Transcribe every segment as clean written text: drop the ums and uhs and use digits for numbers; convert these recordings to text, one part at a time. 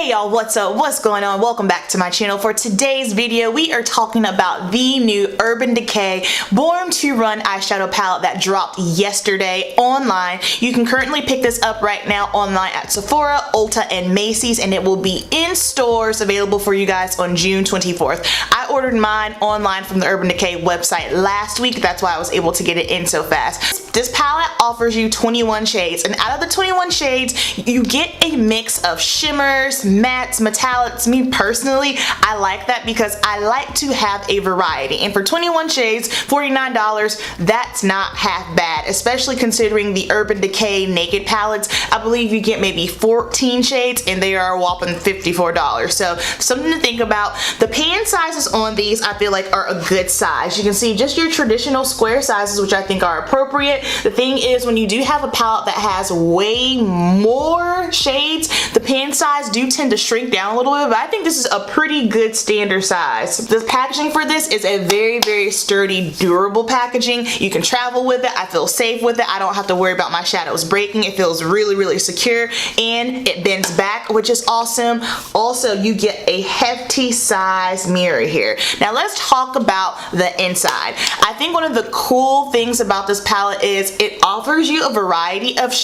Hey y'all, what's up? What's going on? Welcome back to my channel. For today's video, we are talking about the new Urban Decay Born to Run eyeshadow palette that dropped yesterday online. You can currently pick this up right now online at Sephora, Ulta, and Macy's, and it will be in stores available for you guys on June 24th. I ordered mine online from the Urban Decay website last week. That's why I was able to get it in so fast. This palette offers you 21 shades, and out of the 21 shades, you get a mix of shimmers, mattes, metallics. Me personally, I like that because I like to have a variety, and for 21 shades, $49, that's not half bad, especially considering the Urban Decay Naked palettes. I believe you get maybe 14 shades and they are a whopping $54, so something to think about. The pan sizes on these I feel like are a good size. You can see just your traditional square sizes, which I think are appropriate. The thing is, when you do have a palette that has way more shades, the pan size do tend to shrink down a little bit, but I think this is a pretty good standard size. The packaging for this is a very sturdy, durable packaging. You can travel with it. I feel safe with it. I don't have to worry about my shadows breaking. It feels really secure, and it bends back, which is awesome. Also, you get a hefty size mirror here. Now let's talk about the inside. I think one of the cool things about this palette is it offers you a variety of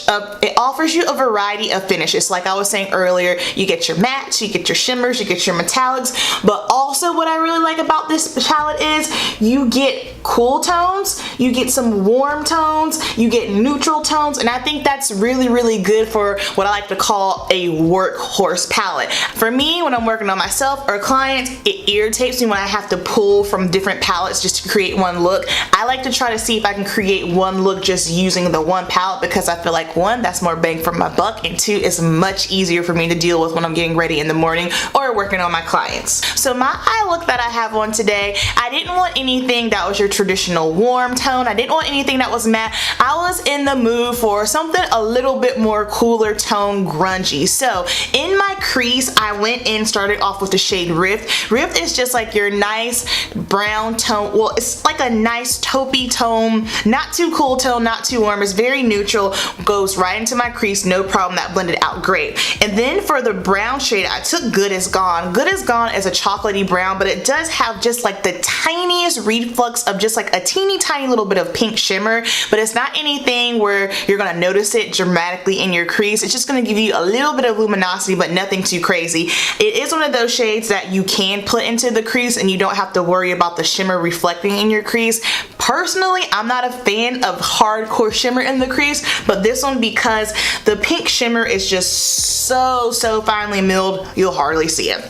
finishes. Like I was saying earlier, you get your mattes, you get your shimmers, you get your metallics, but also what I really like about this palette is you get cool tones, you get some warm tones, you get neutral tones, and I think that's really good for what I like to call a workhorse palette. For me, when I'm working on myself or clients, it irritates me when I have to pull from different palettes just to create one look. I like to try to see if I can create one look just using the one palette, because I feel like one, that's more bang for my buck, and two, it's much easier for me to deal with when I'm getting ready in the morning or working on my clients. So my eye look that I have on today, I didn't want anything that was your traditional warm tone. I didn't want anything that was matte. I was in the mood for something a little bit more cooler tone, grungy. So in my crease, I went in, started off with the shade Rift. Rift is just like your nice brown tone. Well, it's like a nice taupey tone, not too cool tone, not too warm. It's very neutral, goes right into my crease, no problem. That blended out great. And then for the brown shade, I took Good Is Gone. Good Is Gone is a chocolatey brown, but it does have just like the tiniest reflux of just like a teeny tiny little bit of pink shimmer, but it's not anything where you're gonna notice it dramatically in your crease. It's just gonna give you a little bit of luminosity, but nothing too crazy. It is one of those shades that you can put into the crease and you don't have to worry about the shimmer reflecting in your crease. Personally, I'm not a fan of hardcore shimmer in the crease, but this one, because the pink shimmer is just so finely milled, you'll hardly see it.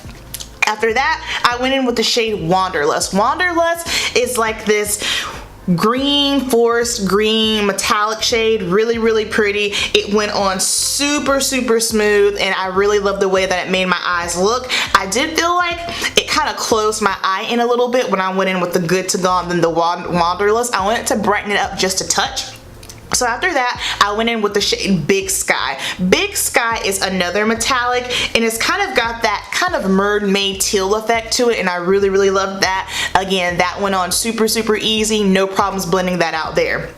After that, I went in with the shade Wanderlust. Wanderlust is like this green, forest green metallic shade, really pretty. It went on super smooth, and I really love the way that it made my eyes look. I did feel like it kind of closed my eye in a little bit when I went in with the Good to Gone than the Wanderlust. I wanted to brighten it up just a touch. So after that, I went in with the shade Big Sky. Big Sky is another metallic, and it's kind of got that kind of mermaid teal effect to it, and I really love that. Again, that went on super easy, no problems blending that out there.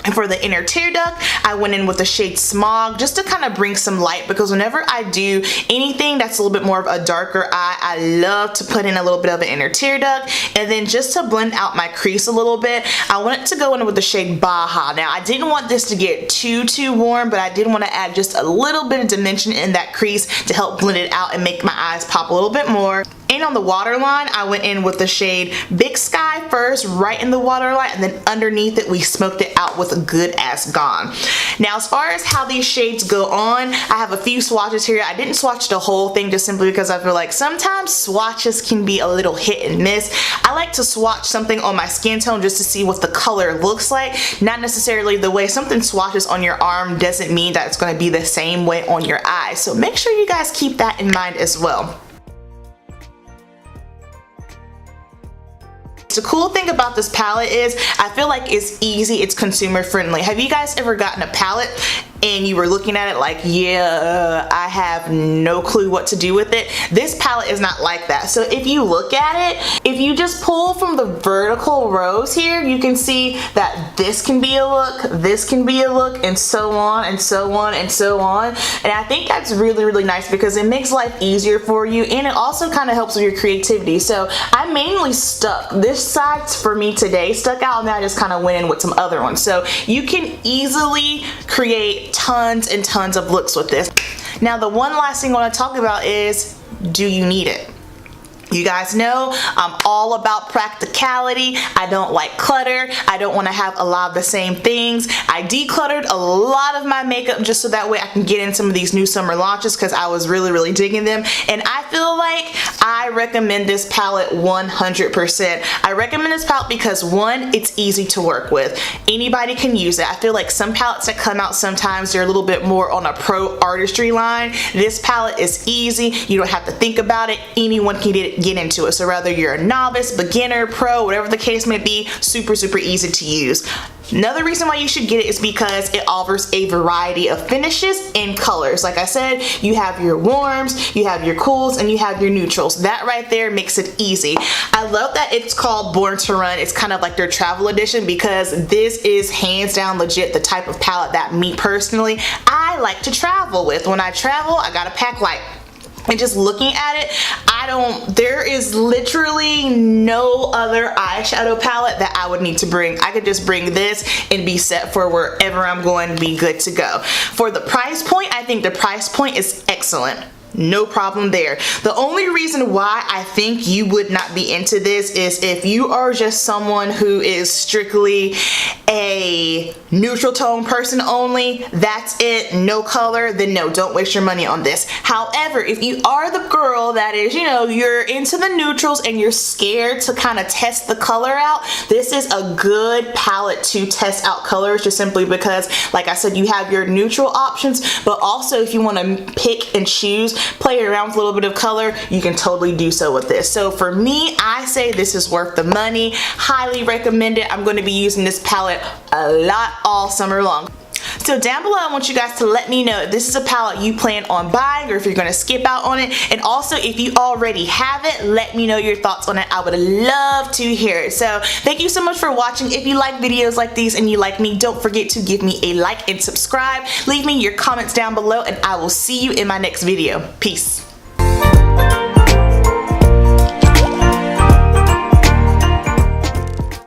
And for the inner tear duct, I went in with the shade Smog just to kind of bring some light, because whenever I do anything that's a little bit more of a darker eye, I love to put in a little bit of an inner tear duct. And then just to blend out my crease a little bit, I wanted to go in with the shade Baja. Now, I didn't want this to get too warm, but I did want to add just a little bit of dimension in that crease to help blend it out and make my eyes pop a little bit more. And on the waterline, I went in with the shade Big Sky first, right in the waterline, and then underneath it, we smoked it out with Good As Gone. Now, as far as how these shades go on, I have a few swatches here. I didn't swatch the whole thing just simply because I feel like sometimes swatches can be a little hit and miss. I like to swatch something on my skin tone just to see what the color looks like, not necessarily the way something swatches on your arm doesn't mean that it's going to be the same way on your eyes. So make sure you guys keep that in mind as well. The cool thing about this palette is I feel like it's easy, it's consumer friendly. Have you guys ever gotten a palette and you were looking at it like, yeah, I have no clue what to do with it, this palette is not like that. So if you look at it, if you just pull from the vertical rows here, you can see that this can be a look, this can be a look, and so on and so on and so on. And I think that's really, really nice because it makes life easier for you, and it also kind of helps with your creativity. So I mainly stuck this side for me today, stuck out, and then I just kind of went in with some other ones. So you can easily create tons and tons of looks with this. Now the one last thing I want to talk about is, do you need it? You guys know I'm all about practicality. I don't like clutter. I don't want to have a lot of the same things. I decluttered a lot of my makeup just so that way I can get in some of these new summer launches because I was really, really digging them. And I feel like I recommend this palette 100%. I recommend this palette because, one, it's easy to work with. Anybody can use it. I feel like some palettes that come out sometimes, they're a little bit more on a pro artistry line. This palette is easy. You don't have to think about it. Anyone can get into it. So whether you're a novice, beginner, pro, whatever the case may be, super, super easy to use. Another reason why you should get it is because it offers a variety of finishes and colors. Like I said, you have your warms, you have your cools, and you have your neutrals. That right there makes it easy. I love that it's called Born to Run. It's kind of like their travel edition because this is hands down legit the type of palette that me personally, I like to travel with. When I travel, I gotta pack light. And just looking at it, there is literally no other eyeshadow palette that I would need to bring. I could just bring this and be set for wherever I'm going to be good to go. For the price point, I think the price point is excellent. No problem there. The only reason why I think you would not be into this is if you are just someone who is strictly a neutral tone person only, that's it, no color, then no, don't waste your money on this. However, if you are the girl that is, you know, you're into the neutrals and you're scared to kind of test the color out, this is a good palette to test out colors, just simply because, like I said, you have your neutral options, but also if you want to pick and choose, play around with a little bit of color, you can totally do so with this. So for me, I say this is worth the money. Highly recommend it. I'm going to be using this palette a lot all summer long. So down below, I want you guys to let me know if this is a palette you plan on buying or if you're going to skip out on it. And also, if you already have it, let me know your thoughts on it. I would love to hear it. So thank you so much for watching. If you like videos like these and you like me, don't forget to give me a like and subscribe. Leave me your comments down below and I will see you in my next video. Peace.